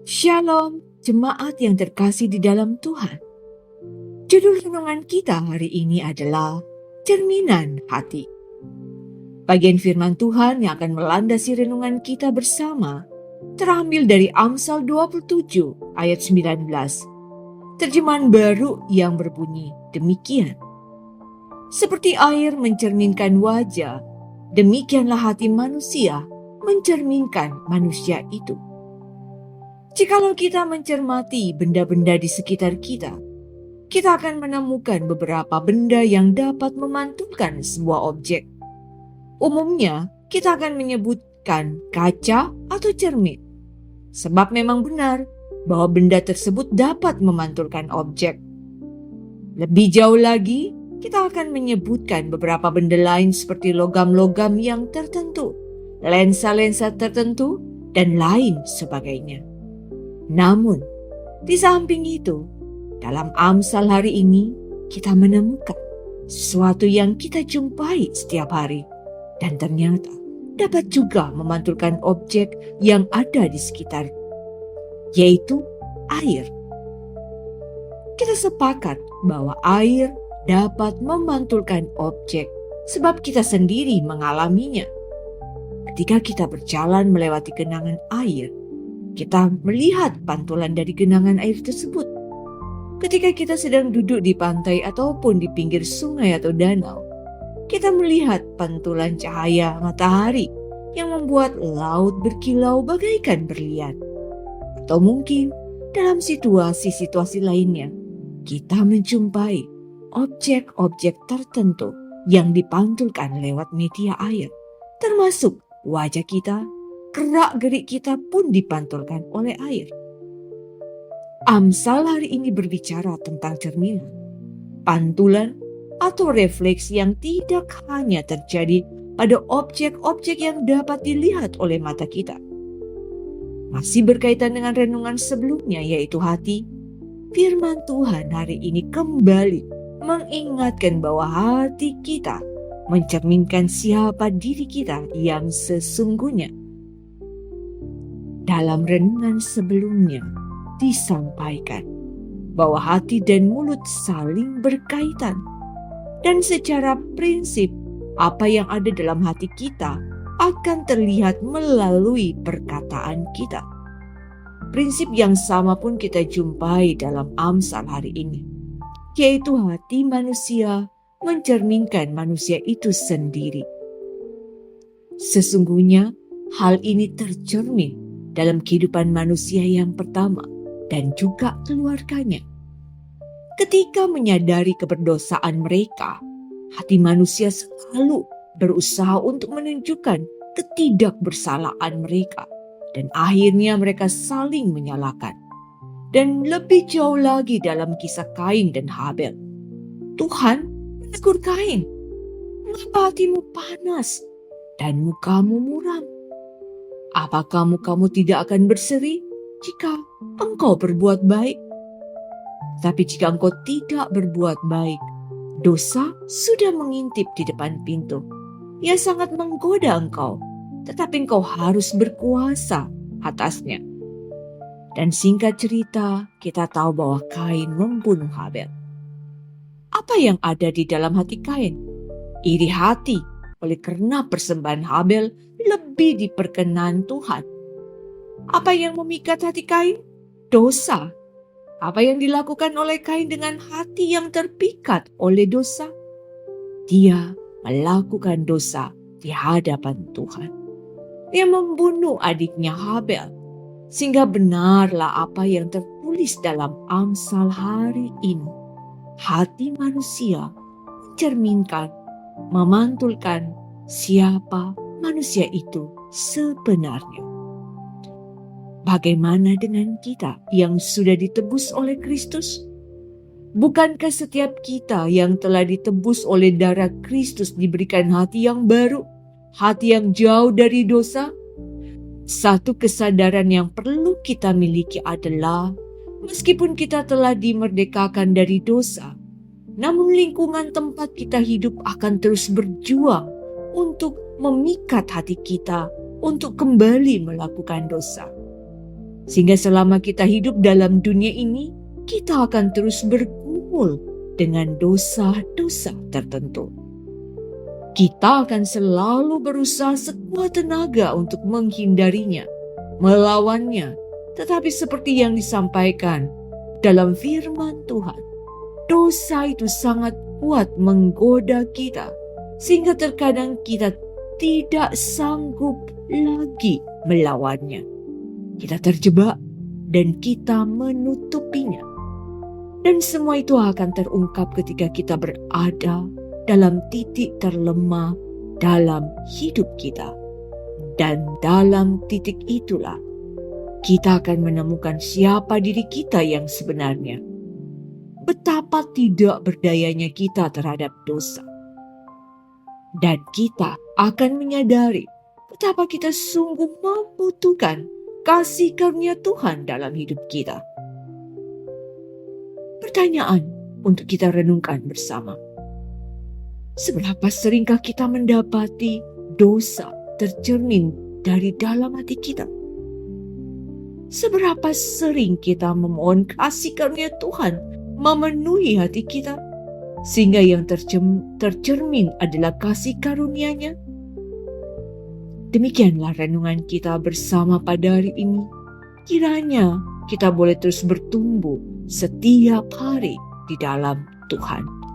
Shalom, jemaat yang terkasih di dalam Tuhan. Judul renungan kita hari ini adalah Cerminan Hati. Bagian firman Tuhan yang akan melandasi renungan kita bersama terambil dari Amsal 27 ayat 19. Terjemahan baru yang berbunyi demikian. Seperti air mencerminkan wajah, demikianlah hati manusia mencerminkan manusia itu. Jikalau kita mencermati benda-benda di sekitar kita akan menemukan beberapa benda yang dapat memantulkan sebuah objek. Umumnya, kita akan menyebutkan kaca atau cermin. Sebab memang benar bahwa benda tersebut dapat memantulkan objek. Lebih jauh lagi, kita akan menyebutkan beberapa benda lain seperti logam-logam yang tertentu, lensa-lensa tertentu, dan lain sebagainya. Namun, di samping itu, dalam Amsal hari ini, kita menemukan sesuatu yang kita jumpai setiap hari dan ternyata dapat juga memantulkan objek yang ada di sekitar, yaitu air. Kita sepakat bahwa air dapat memantulkan objek sebab kita sendiri mengalaminya. Ketika kita berjalan melewati genangan air, kita melihat pantulan dari genangan air tersebut. Ketika kita sedang duduk di pantai ataupun di pinggir sungai atau danau, kita melihat pantulan cahaya matahari yang membuat laut berkilau bagaikan berlian. Atau mungkin dalam situasi-situasi lainnya, kita menjumpai objek-objek tertentu yang dipantulkan lewat media air, termasuk wajah kita, gerak-gerik kita pun dipantulkan oleh air. Amsal hari ini berbicara tentang cerminan, pantulan, atau refleksi yang tidak hanya terjadi pada objek-objek yang dapat dilihat oleh mata kita. Masih berkaitan dengan renungan sebelumnya yaitu hati, firman Tuhan hari ini kembali mengingatkan bahwa hati kita mencerminkan siapa diri kita yang sesungguhnya. Dalam renungan sebelumnya disampaikan bahwa hati dan mulut saling berkaitan. Dan secara prinsip, apa yang ada dalam hati kita akan terlihat melalui perkataan kita. Prinsip yang sama pun kita jumpai dalam Amsal hari ini, yaitu hati manusia mencerminkan manusia itu sendiri. Sesungguhnya hal ini tercermin dalam kehidupan manusia yang pertama dan juga keluarganya. Ketika menyadari keberdosaan mereka, hati manusia selalu berusaha untuk menunjukkan ketidakbersalaan mereka. Dan akhirnya mereka saling menyalahkan. Dan lebih jauh lagi dalam kisah Kain dan Habel. Tuhan menegur Kain, "Mengapa hatimu panas dan mukamu muram? Apakah kamu tidak akan berseri jika engkau berbuat baik? Tapi jika engkau tidak berbuat baik, dosa sudah mengintip di depan pintu. Ia sangat menggoda engkau, tetapi engkau harus berkuasa atasnya." Dan singkat cerita, kita tahu bahwa Kain membunuh Habel. Apa yang ada di dalam hati Kain? Iri hati oleh karena persembahan Habel lebih diperkenan Tuhan. Apa yang memikat hati Kain? Dosa. Apa yang dilakukan oleh Kain dengan hati yang terpikat oleh dosa? Dia melakukan dosa di hadapan Tuhan. Dia membunuh adiknya Habel. Sehingga benarlah apa yang tertulis dalam Amsal hari ini. Hati manusia mencerminkan, memantulkan siapa manusia itu sebenarnya. Bagaimana dengan kita yang sudah ditebus oleh Kristus? Bukankah setiap kita yang telah ditebus oleh darah Kristus diberikan hati yang baru, hati yang jauh dari dosa? Satu kesadaran yang perlu kita miliki adalah, meskipun kita telah dimerdekakan dari dosa, namun lingkungan tempat kita hidup akan terus berjuang untuk memikat hati kita untuk kembali melakukan dosa. Sehingga selama kita hidup dalam dunia ini, kita akan terus bergumul dengan dosa-dosa tertentu. Kita akan selalu berusaha sekuat tenaga untuk menghindarinya, melawannya. Tetapi seperti yang disampaikan dalam firman Tuhan, dosa itu sangat kuat menggoda kita, sehingga terkadang kita tidak sanggup lagi melawannya. Kita terjebak dan kita menutupinya. Dan semua itu akan terungkap ketika kita berada dalam titik terlemah dalam hidup kita. Dan dalam titik itulah kita akan menemukan siapa diri kita yang sebenarnya. Betapa tidak berdayanya kita terhadap dosa. Dan kita akan menyadari betapa kita sungguh membutuhkan kasih karunia Tuhan dalam hidup kita. Pertanyaan untuk kita renungkan bersama. Seberapa seringkah kita mendapati dosa tercermin dari dalam hati kita? Seberapa sering kita memohon kasih karunia Tuhan memenuhi hati kita, sehingga yang tercermin adalah kasih karunia-Nya? Demikianlah renungan kita bersama pada hari ini. Kiranya kita boleh terus bertumbuh setiap hari di dalam Tuhan.